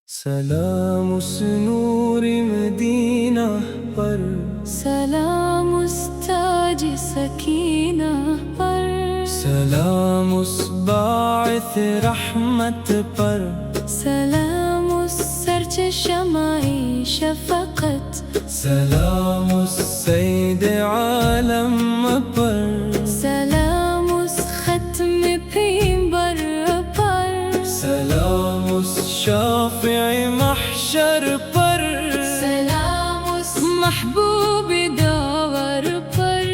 سلام اس نور مدینہ پر، سلام اس تاج سکینہ پر، سلام اس باعث رحمت پر، سلام اس سرچشمہ شفقت، سلام اس سید عالم پر، سلام اس ختم پیمبر پر، سلام اس شافع محشر پر، سلام اس محبوب داور پر،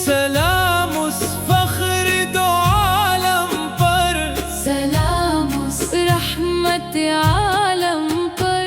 سلام اس فخر دو عالم پر، سلام اس رحمت عالم پر۔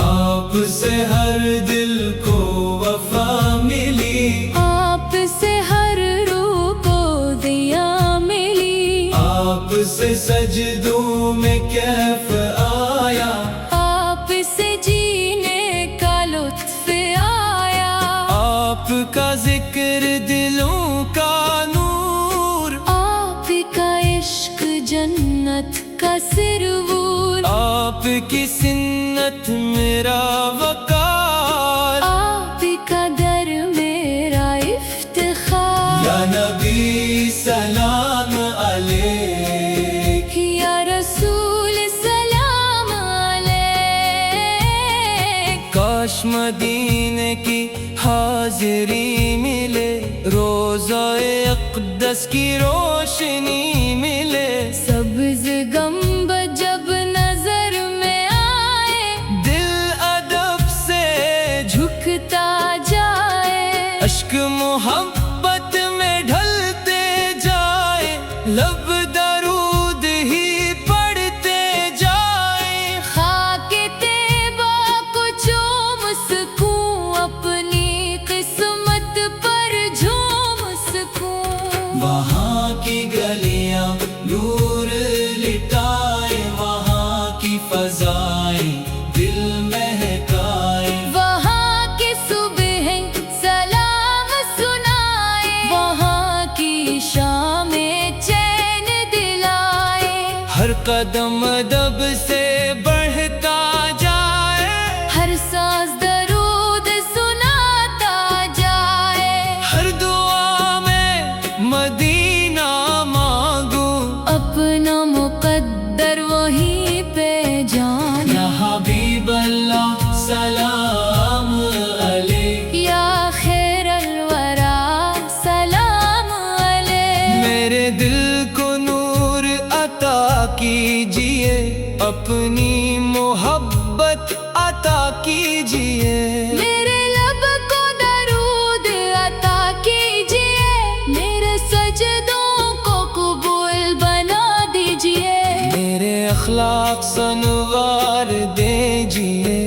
آپ سے ہر دل کو وفا ملی، آپ سے ہر روح کو دیا ملی، آپ سے سجدوں میں کیف آیا، آپ سے جینے کا لطف آیا، آپ کا ذکر دلوں کا نور، آپ کا عشق جنت کا سرور، آپ کی سنت میرا وقار، آپ کا در میرا افتخار۔ یا نبی سلام علیک، یا رسول سلام علیک، کاش مدینے کی حاضری ملے، روضہ اقدس کی روشنی ملے، سبز گنبد جب نظر میں آئے، دل ادب سے جھکتا جائے، اشک محبت میں ڈھلتے جائے، لب درود ہی پڑھتے جائے، خاک طیبہ کو چوم سکوں، اپنی قسمت پر جھوم سکوں۔ وہاں کی گلیاں نور لٹائے، وہاں کی فضائیں دل مہکائے، وہاں کی صبح سلام سنائے، وہاں کی شام چین دلائے، ہر قدم ادب سے بڑھتا جائے، ہر ساز درود سناتا جائے، ہر دعا میں مدینہ مانگوں، اپنا مقدر وہیں پہ جانا۔ یا حبیب اللہ سلام علیک، یا خیر الورا سلام علیک، میرے دل کو نور عطا کیجئے، اپنی محبت عطا کیجئے، میرے لب کو درود عطا کیجئے، میرے سجدوں کو قبول بنا دیجئے، میرے اخلاق سنوار دیجئے،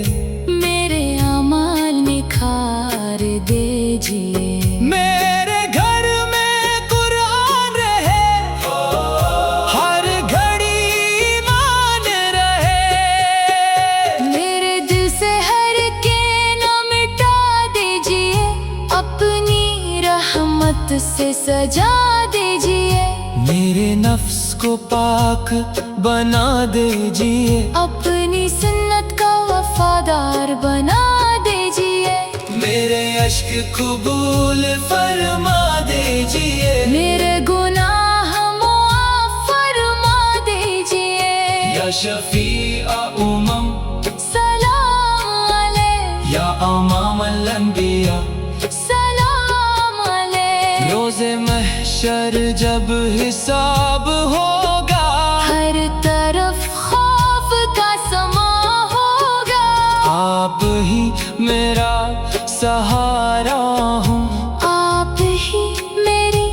میرے اعمال نکھار دیجئے، میرے گھر میں قرآن رہے، ہر گھڑی ایمان رہے، میرے دل سے ہر کینہ مٹا دیجئے، اپنی رحمت سے سجا دیجئے، میرے نفس کو پاک بنا دیجئے، اپنی سنت کا وفادار بنا دیجئے، میرے اشک قبول فرما دیجئے، میرے گناہ معاف فرما دیجئے، یا شفیع سلام علیک، یا امام الانبیاء، سلام علیک، روز محشر جب حساب ہوگا، ہر طرف خوف کا سما ہوگا، آپ ہی میرا سہارا ہوں، آپ ہی میری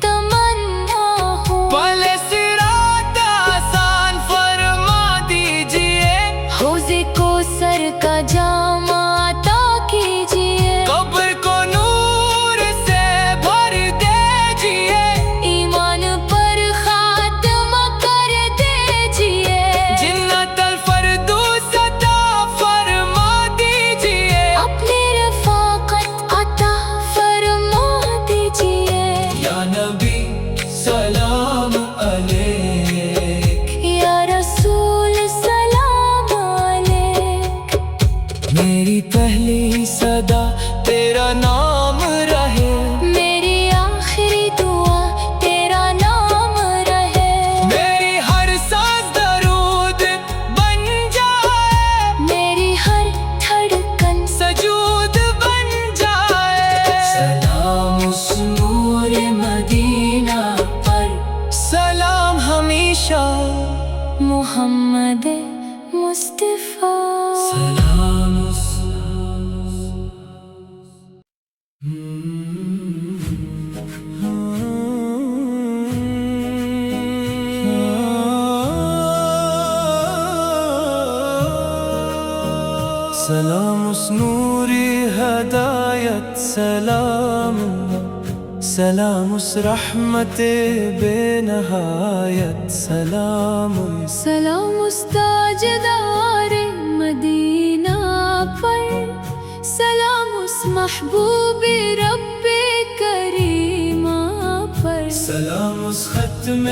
تمنا ہوں، پل صراط آسان فرما دیجئے، حوض کوثر کا جام عطا کیجئے، قبر کو نور سے بھر دیجئے، ایمان پر خاتمہ کر دیجئے، جنت الفردوس عطا فرما دیجئے، اپنی رفاقت عطا فرما دیجئے، یا نبی سلام علیک، یا رسول سلام علیک۔ میری پہلی صدا تیرا نام رہے، میری آخری دعا تیرا نام رہے، میری ہر سانس درود بن جائے، میری ہر دھڑکن سجود بن جائے۔ سلام اس نور مدینہ پر، سلام ہمیشہ محمد مصطفیٰ۔ سلام اس سلام اس نوری ہدایت، سلام سلام اس رحمت بے نہایت، سلام سلام اس تاجدار مدینہ پر، سلام اس محبوب رب کریمہ پر، سلام اس ختم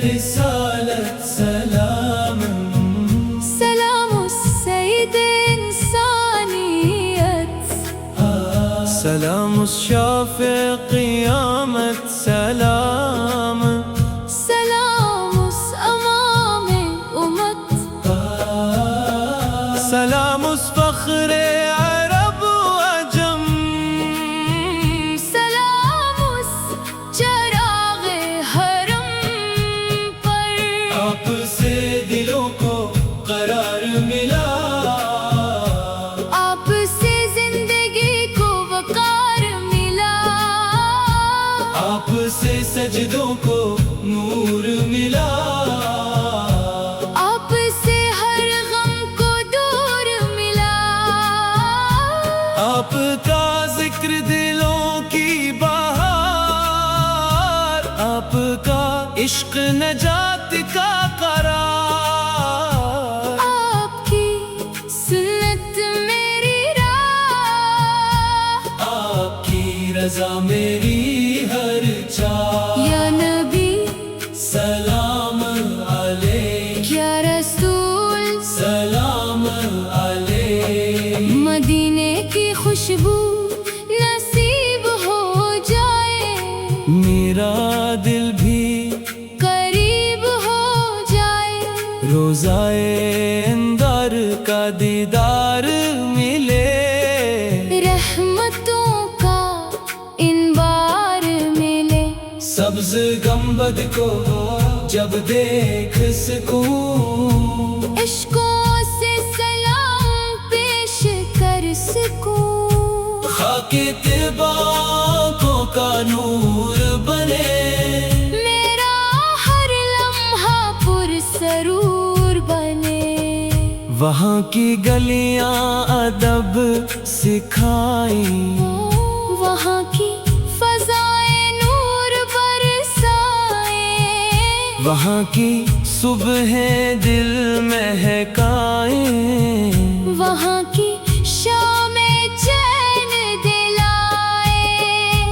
رسالت، سلام سلام اس سید انسانیت، سلام اس شافع قیامت، سلام سلام اس امام امت، سلام اس فخر عرب و عجم، سلام اس چراغ حرم پر، آپ سے دلوں کو قرار ملا، آپ سے زندگی کو وقار ملا، آپ سے سجدوں کو نور ملا، آپ سے ہر غم کو دور ملا، آپ کا ذکر دلوں کی بہار، آپ کا عشق نجات کا قرار، آپ کی سنت میری راہ، آپ کی رضا میری ہر چاہ، یا نبی سلام علیک، یا رسول سلام علیک، مدینے کی خوشبو نصیب ہو جائے، میرا دل بھی قریب ہو جائے، روزائے اندر کا دیدار ملے، رحمتوں کا انبار ملے، سبز گنبد کو جب دیکھ سکوں، عشقوں سے سلام پیش کر سکوں، خاک طیبہ آنکھوں کا نور بنے، میرا ہر لمحہ پر سرور بنے، وہاں کی گلیاں ادب سکھائیں، وہاں کی فضائیں نور برسائیں، وہاں کی صبحیں دل مہکائیں، وہاں کی شام چین دلائیں،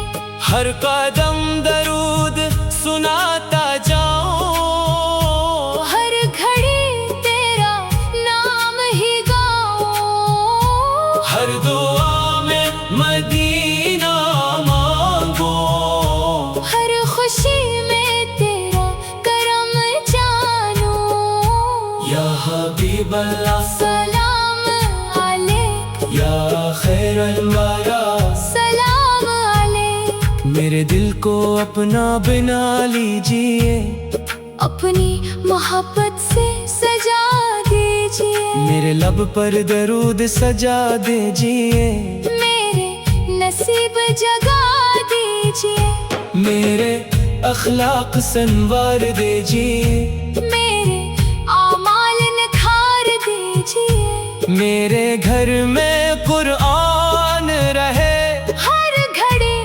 ہر قدم درود سناتا جاؤں، ہر گھڑی تیرا نام ہی گاؤں، ہر دعا میں مدینہ مانگو، ہر خوشی میں تیرا کرم جانو، یا حبیب اللہ سلام علیک، یا خیر الورا، سلام علیک، میرے دل کو اپنا بنا لیجئے، اپنی محبت سے سجا دیجئے، میرے لب پر درود سجا دیجئے، میرے نصیب جگا دیجئے، میرے اخلاق سنوار دیجئے، میرے اعمال نکھار دیجئے، میرے گھر میں قرآن رہے، ہر گھڑی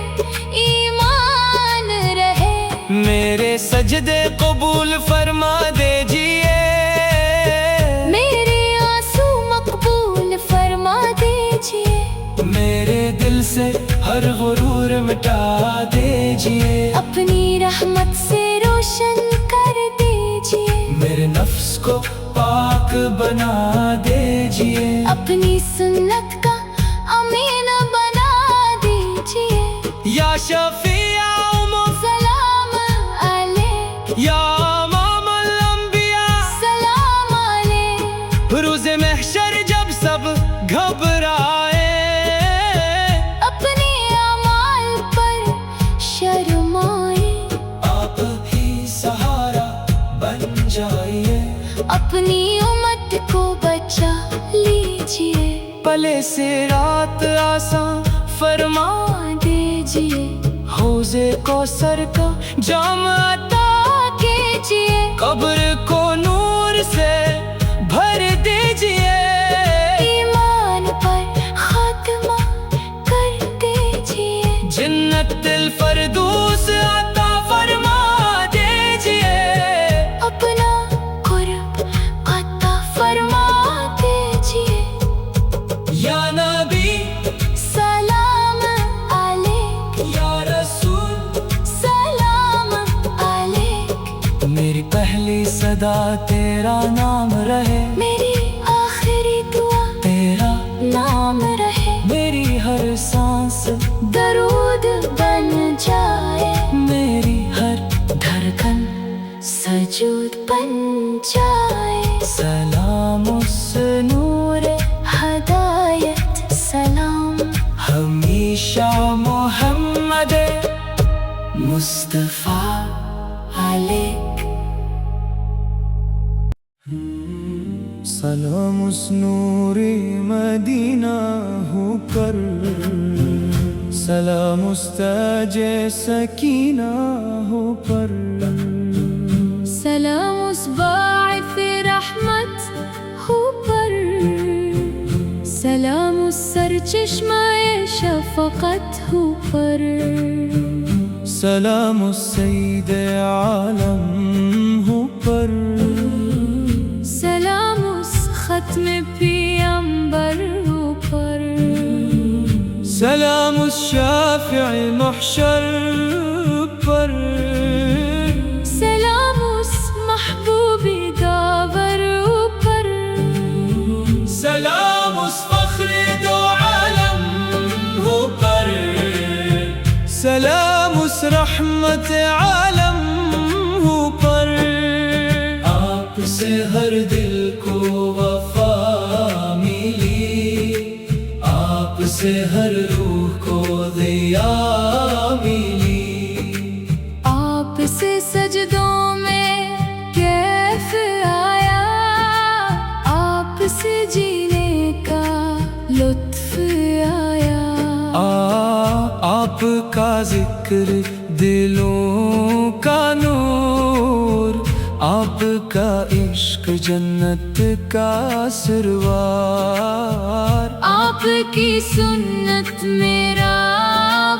ایمان رہے، میرے سجدے قبول فرما دیجئے، میرے آنسو مقبول فرما دیجئے، میرے دل سے ہر غرور مٹا دیجئے، اپنی رحمت سے روشن کر دیجئے، میرے نفس کو پاک بنا دیجئے، اپنی سنت کا شفیع امم سلام علیک یا امام الانبیاء سلام علیک روز محشر جب سب گھبرائے اپنے اعمال پر شرمائے آپ ہی سہارا بن جائیے اپنی امت کو بچا لیجیے پلے سے رات آسان فرما دیجیے حوض کوثر کا جام عطا کیجیے قبر کو نور سے بھر دیجیے ایمان پر خاتمہ کر دیجیے جنت الفردوس عطا فرما دیجیے اپنا قرب عطا فرما دیجیے یا نبی سلام علیک یا رسول سلام علیک میری پہلی صدا تیرا نام رہے میری آخری دعا تیرا نام رہے میری ہر سانس درود بن جائے میری ہر دھڑکن سجود بن جائے سلام اس نور ہدایت سلام ہمیشہ محمد مصطفیٰ علیک سلام اس نور مدینہ ہو کر سلام اس تاج سکینہ ہو پر سلام اس باعث رحمت ہو پر سلام اس سرچشمہ شفقت ہو پر سلام اس سید عالم ہو پر سلام اس ختم پیغمبر ہو پر سلام اس شافع محشر پر سلام اس محبوب داور ہو پر سلام اس فخر دو عالم ہو پر سلام اس رحمت عالم ہو پر آپ سے ہر دل کو وفا ملی آپ سے ہر روح کو ضیا ملی آپ سے سجدوں میں کیف آیا آپ سے جینے کا لطف آیا آپ کا ذکر دلوں کا نور آپ کا عشق جنت کا سروار آپ کی سنت میرا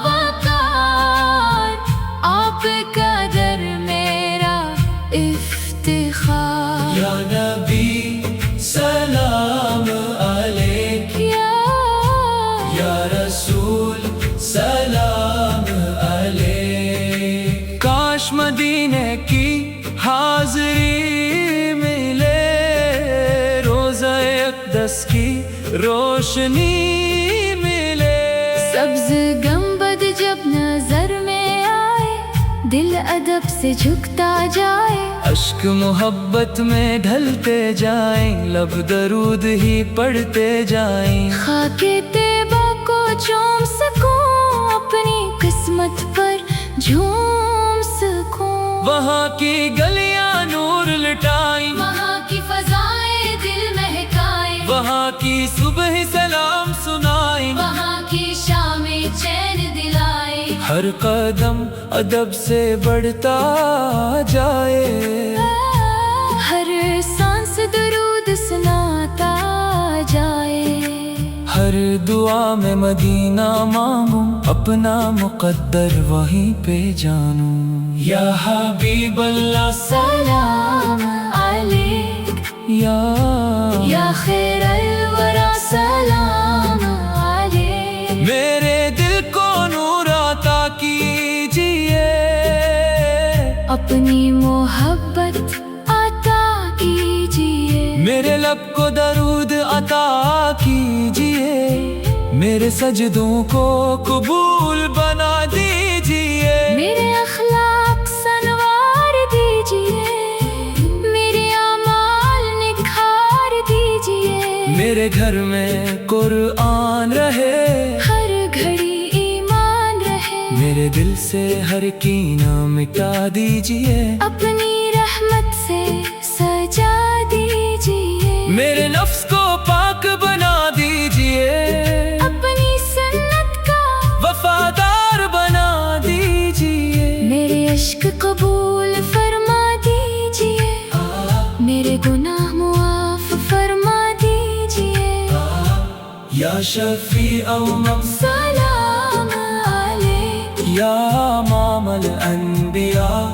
وقار آپ کا در میرا افتخار یا نبی سلام علیک یا رسول سلام علیک کاش مدینے کی حاضری ملے روزہ اقدس کی روشنی ملے سبز گنبد جب نظر میں آئے دل ادب سے جھکتا جائے اشک محبت میں ڈھلتے جائیں لب درود ہی پڑھتے جائیں خاک طیبہ کو چوم سکوں اپنی قسمت پر جھوم سکوں وہاں کی گلیاں نور لٹائیں وہاں کی فضائیں دل مہکائیں وہاں کی صبح سلام سنائیں وہاں کی شام چین دلائیں ہر قدم ادب سے بڑھتا جائے ہر سانس درود سناتا جائے ہر دعا میں مدینہ مانگوں اپنا مقدر وہیں پہ جانوں یا حبیب اللہ سلام علیک یا خیر الورا سلام علیک میرے دل کو نور عطا کیجیے اپنی محبت عطا کیجیے میرے لب کو درود عطا کیجیے میرے سجدوں کو قبول بنا دیجیے میرے گھر میں قرآن رہے، ہر گھڑی ایمان رہے، میرے دل سے ہر کینہ مٹا دیجئے، اپنی رحمت سے سجا دیجئے، میرے نفس کو پاک بنا دیجئے، اپنی سنت کا وفادار بنا دیجئے، میرے عشق قبول فرما دیجئے، میرے گناہ معاف فرما دیجئے، یا شفیع امم سلام علیک، یا امام الانبیاء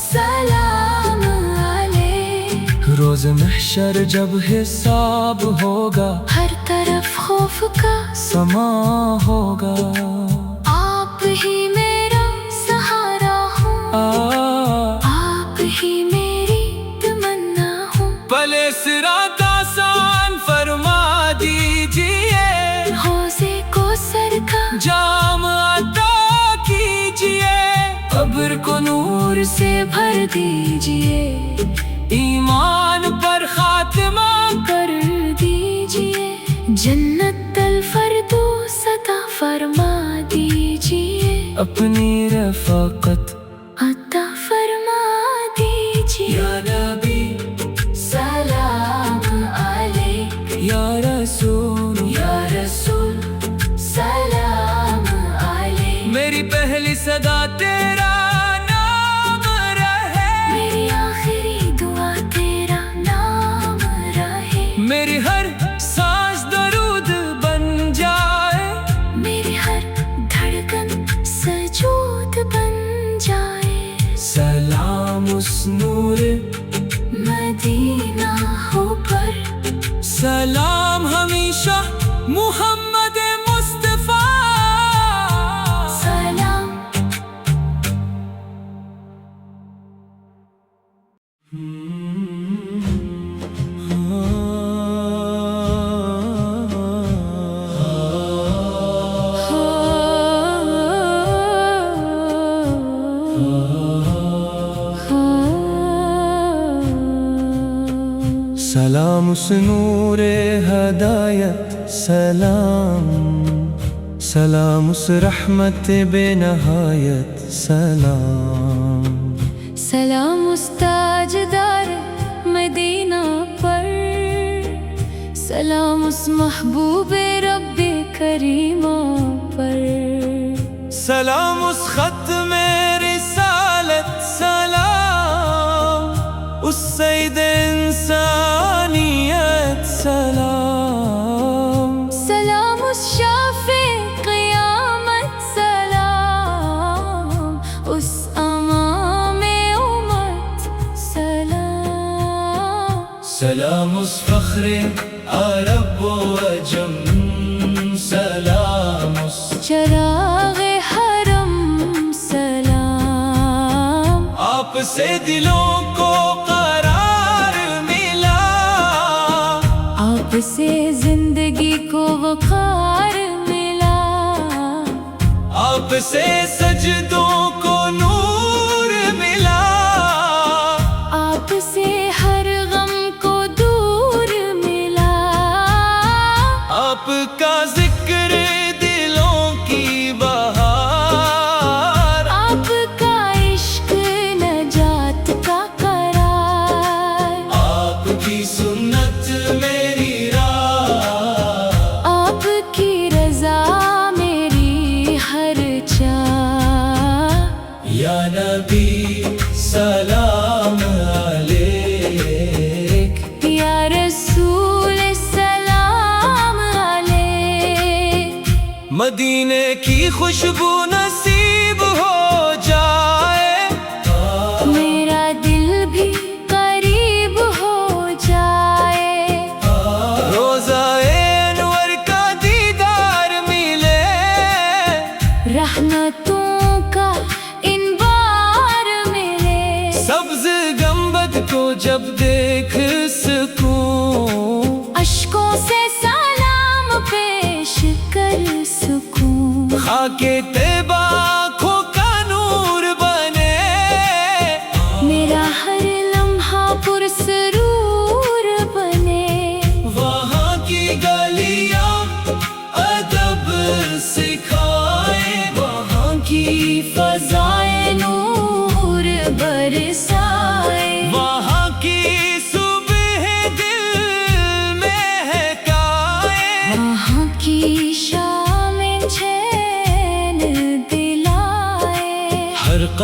سلام علیک، روز محشر جب حساب ہوگا، ہر طرف خوف کا سما ہوگا، آپ ہی میرا سہارا ہوں، آپ ہی میری تمنا ہوں، پلے صراط آسان فرما دیجئے، حوضے کو سر کا جام عطا کیجئے، قبر کو نور سے بھر دیجئے، ایمان پر خاتمہ کر دیجئے، جنت الفردوس عطا فرما دیجئے، اپنی رفاقت عطا فرما دیجئے، یا نبی سلام علیک، یا رسول یا رسول سلام علیک، میری پہلی صدا تیرا نام رہے، میری آخری دعا تیرا نام رہے، میری ہر سانس درود بن جائے، میری ہر دھڑکن سجود بن جائے، سلام اس نور مدینہ ہو پر، سلام ہمیشہ محمد مصطفیٰ، سلام سلام اس نور ہدایت، سلام سلام اس رحمت بے نہایت، سلام سلام اس تاجدار مدینہ پر، سلام اس محبوب رب کریمہ پر، سلام اس ختم رسالت، سلام اس سید انسانیت، سلام سلام اس شافع قیامت، سلام اس امام امت، سلام سلام اس فخر عرب و عجم، سلام اس چراغ حرم، سلام آپ سے دلوں کو قرار ملا، آپ سے زندگی کو وقار ملا، آپ سے سجدوں کو نور ملا، آپ سے ہر غم کو دور ملا، آپ کا ذکر دلوں کی بہار، آپ کا عشق نجات کا قرار، آپ کی سنت میری راہ، آپ کی رضا میری ہر چاہ، یا نبی سلام علیک، یا رسول سلام علیک، مدینے کی خوشبو نصیب ہو جائے، میرا دل بھی قریب ہو جائے، روزہ انور کا دیدار ملے، رحمتوں کا انبار ملے، سبز گنبد کو جب دیکھ سکوں، اشکوں سے سلام پیش کر سکوں، خاک طیبہ آنکھوں کا نور بنے، میرا ہر لمحہ پرسرور بنے، وہاں کی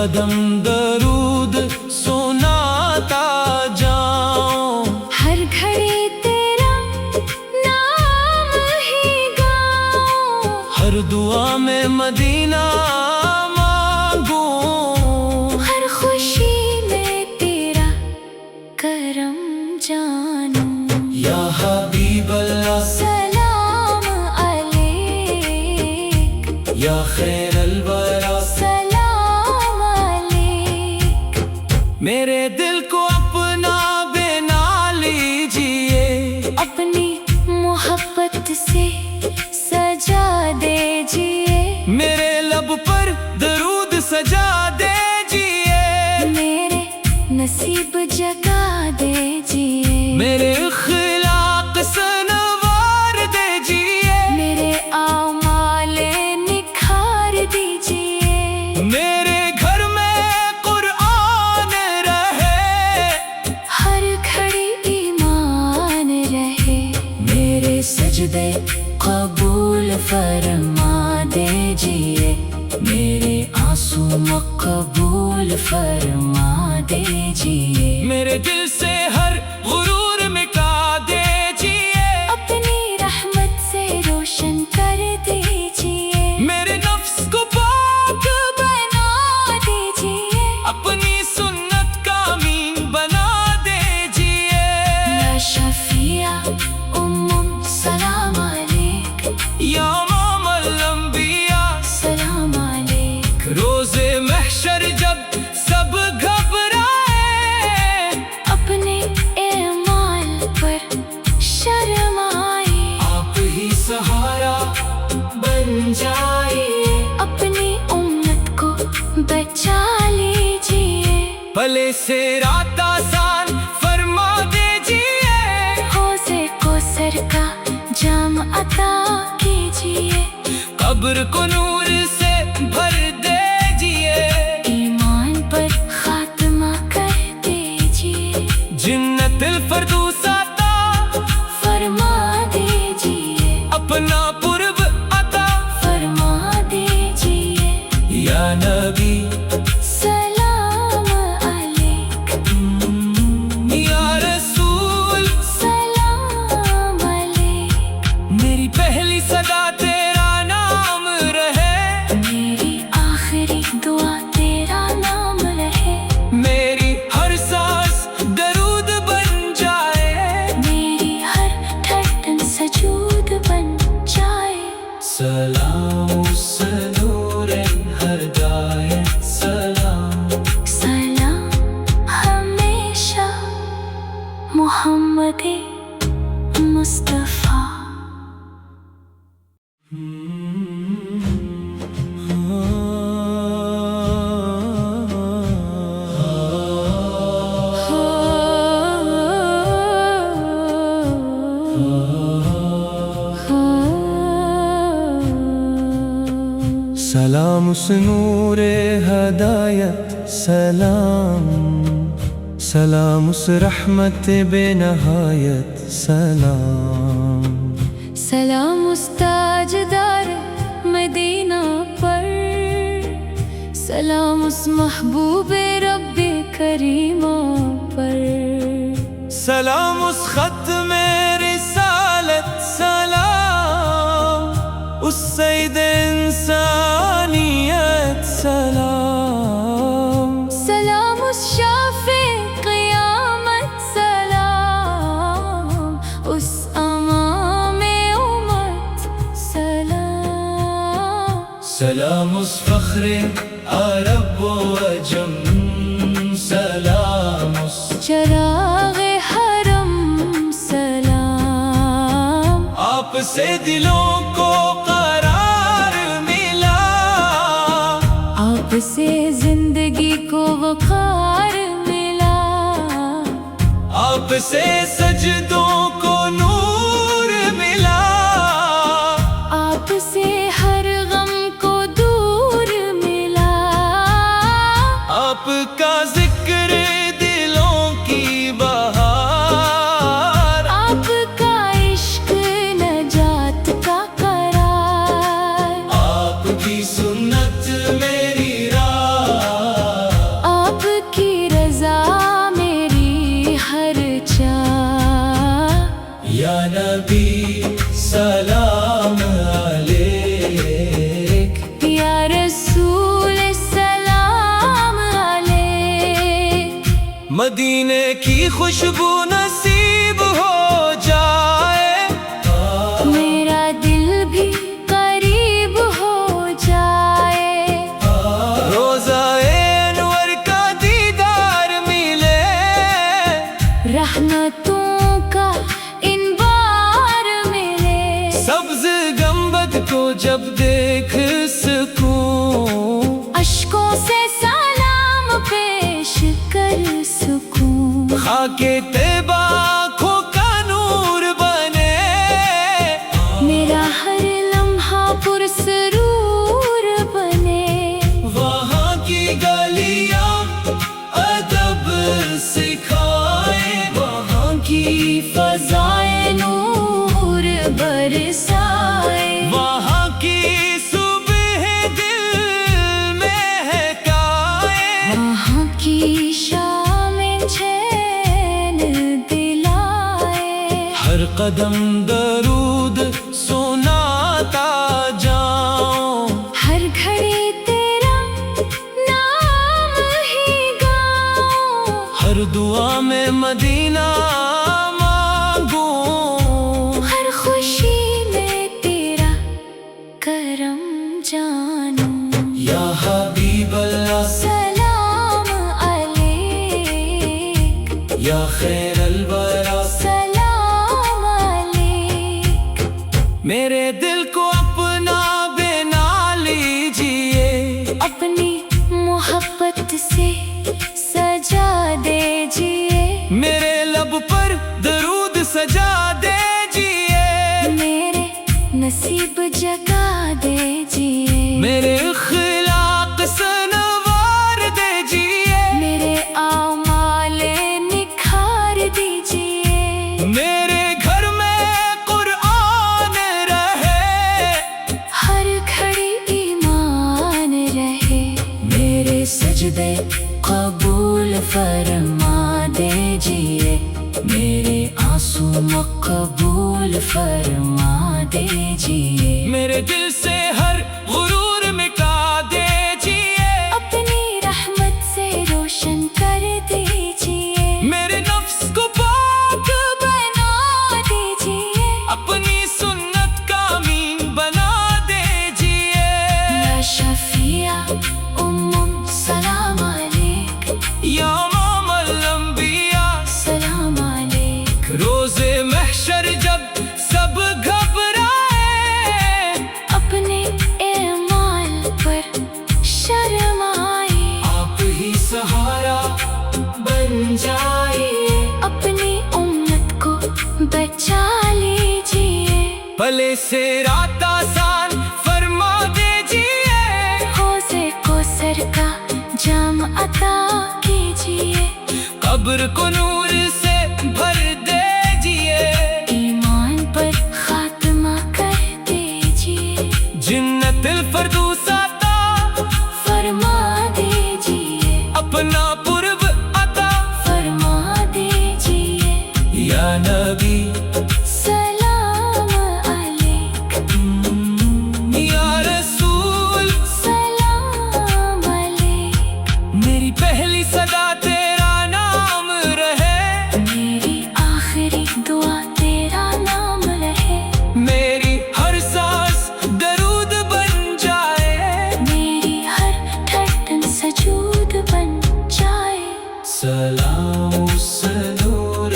قدم درود سناتا جاؤں، ہر گھڑی تیرا نام ہی گاؤں، ہر دعا میں مدینہ مانگوں، ہر خوشی میں تیرا کرم جانوں۔ یا حبیب اللہ سلام علیک، یا خیر الورا، سلام علیک۔ میرے دل کو اپنا بنا لیجئے، اپنی محبت سے سجا دیجئے، میرے لب پر درود سجا دیجئے، میرے نصیب جگا دیجئے، میرے اخلاق سنوار دیجئے، میرے اعمال نکھار دیجئے، میرے گھر میں قرآن رہے، ہر گھڑی ایمان رہے، میرے سجدے قبول فرما دیجئے، میرے آنسو مقبول فرما دیجئے، میرے دل سے ہر غرور مٹا دیجئے، اپنی رحمت سے روشن کر دیجئے، میرے نفس کو پاک بنا دیجئے، اپنی سنت کا امین بنا دیجئے، یا شفیع سلام علیک، یا امام الانبیاء سلام علیک۔ روز محشر جب سب گھبرائے، اپنے اعمال پر شرمائے، آپ ہی سہارا بن جائیے، اپنی امت کو بچا لیجئے، بھلے سے رات آسان فرما دیجئے، حوض کوثر کا جام عطا کیجئے، قبر کو نور سے بھر دیجئے، ایمان پر خاتمہ کر دیجئے، جنت الفردوس عطا فرما دیجئے، اپنا قرب عطا فرما دیجئے، یا نبی سلام علیک، یا رسول، سلام علیک، میری پہلی صدا تیرا نام رہے، میری آخری دعا تیرا نام رہے، میری ہر سانس درود بن جائے، میری ہر دھڑکن سجود بن جائے، سلام سنور ہدایت، سلام سلام ہمیشہ محمد مصطفیٰ۔ سلام اس نور ہدایت، سلام سلام اس رحمت بے نہایت، سلام سلام اس تاجدار مدینہ پر، سلام اس محبوب رب کریمہ پر، سلام اس ختم رسالت، سلام اس سید انسانیت، سلام سلام اس شافع قیامت، سلام اس امام امت، سلام سلام اس فخر عرب و عجم، سلام اس چراغ حرم، سلام آپ سے دلوں کو قرار ملا، آپ سے زندگی کو وقار ملا، آپ سے سجدوں کو نور ملا، آپ سے ہر غم کو دور ملا، آپ کا ذکر دلوں کی بہار، آپ کا عشق نجات کا قرار، آپ کی سنت میری راہ، مدینے کی خوشبو نصیب ہو جائے، میرا دل بھی قریب ہو جائے، روضہ انور کا دیدار ملے، رحمتوں کا انبار ملے، سبز گنبد کو جب دیکھ سکوں، اشکوں سے سلام پیش کر سکوں، خاک طیبہ آنکھوں کا نور بنے، میرا ہر لمحہ پرسرور بنے، وہاں کی گلیاں ادب سکھائے، وہاں کی فضائیں نور برسائے، وہاں کی صبح دل مہکائے، وہاں کی شام چین دلائے، ہر قدم درود سناتا جاؤں، ہر گھڑی تیرا نام ہی گاؤں، ہر دعا میں مدینہ مانگوں، ہر خوشی میں تیرا کرم جانوں، یا حبیب اللہ سلام علیک، یا خیر الورا، سلام علیک، میرے دل کو اپنا بنا لیجئے، اپنی محبت سے سجا دیجئے، میرے لب پر درود سجا دیجئے، میرے نصیب جگا دیجئے، میرے اخلاق سنوار دیجئے، میرے اعمال نکھار دیجئے، میرے گھر میں قرآن رہے، ہر گھڑی ایمان رہے، میرے سجدے قبول فرما دیجئے، میرے آنسو مقبول فرما دیجئے، میرے دل سے ہر غرور مٹا دیجئے، اپنی رحمت سے روشن کر دیجئے، میرے نفس کو پاک بنا دیجئے، اپنی سنت کا امین بنا دیجئے، یا شفیع سلام علیک، یا امام الانبیاء، سلام علیک، روز محشر جب سب گھبرائے، اپنے اعمال پر شرم آئے، آپ ہی سہارا بن جائیے، اپنی امت کو بچا لیجئے، بھلے سے رات آسان فرما دیجئے، حوضے کوثر کا جام عطا کیجئے، قبر کو نور سے بھر دیجئے، ایمان پر خاتمہ کر دیجئے، جنت الفردوس عطا فرما دیجئے، اپنا قرب عطا فرما دیجئے، یا نبی، سلام علیک، یا رسول، سلام علیک، میری پہلی صدا تیرا نام رہے، میری آخری دعا تیرا نام رہے، میری ہر سانس درود بن جائے، میری ہر دھڑکن سجود بن جائے، سلام سنور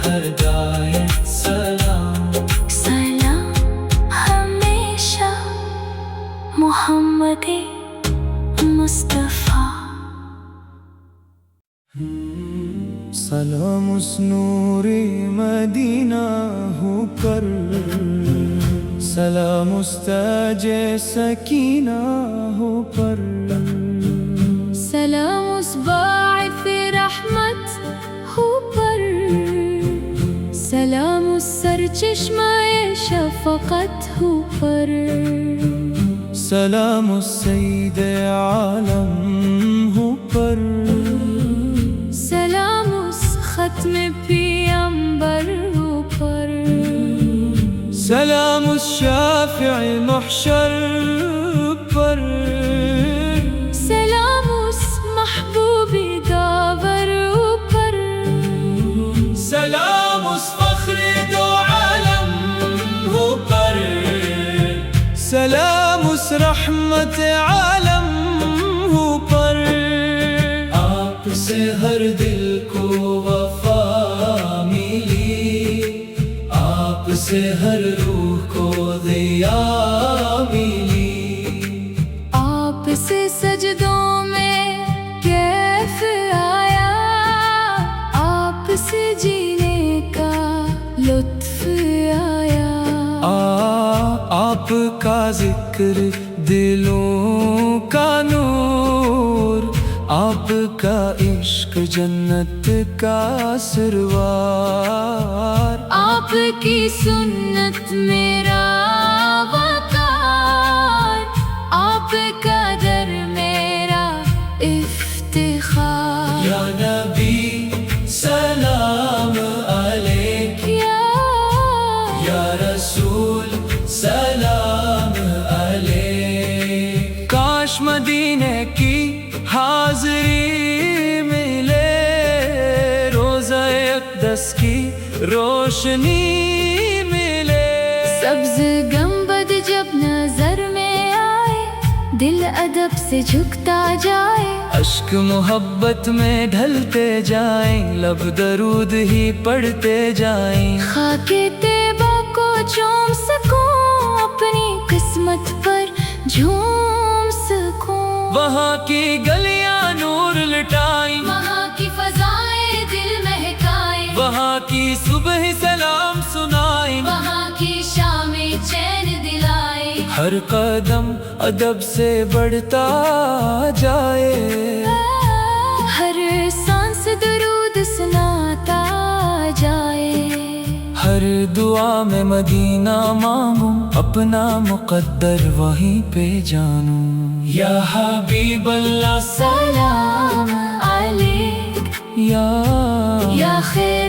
ہر دائیں، سلام سلام ہمیشہ محمد مصطفیٰ، سلام اس نور مدینہ ہو پر، سلام اس تاج سکینہ ہو پر، سلام اس باعث رحمت ہو پر، سلام اس سرچشمہ شفقت ہو پر، سلام اس سید عالم ہو پر، سلام اس ختم پیغمبر ہو پر، سلام اس شافع محشر پر، سلام اس محبوب داور پر، سلام اس رحمت عالم ہو پر، آپ سے ہر دل کو وفا ملی، آپ سے ہر روح کو ضیا ملی، آپ سے سجدوں میں کیف آیا، آپ سے جینے کا لطف آیا، آپ کا ذکر دلوں کا نور، آپ کا عشق جنت کا سروار، آپ کی سنت میرا وقار، آپ کا در میرا افتخار، یا نبی سلام علیک، یا رسول سلام علیک، کاش مدینے کی حاضری ملے، روزہ اقدس کی روشنی ملے، سبز گنبد جب نظر میں آئے، دل ادب سے جھکتا جائے، اشک محبت میں ڈھلتے جائیں، لب درود ہی پڑھتے جائیں، خاک طیبہ کو چوم سکوں، اپنی قسمت پر جھوم سکوں، وہاں کی گلیاں نور لٹائیں، وہاں کی فضائیں دل مہکائیں، وہاں کی صبح سلام سنائیں، وہاں کی شامیں چین دلائیں، ہر قدم ادب سے بڑھتا جائے، ہر سانس درود سناتا جائے، ہر دعا میں مدینہ مانگوں، اپنا مقدر وہیں پہ جانوں، یا حبیب اللہ سلام علیک یا یا خیر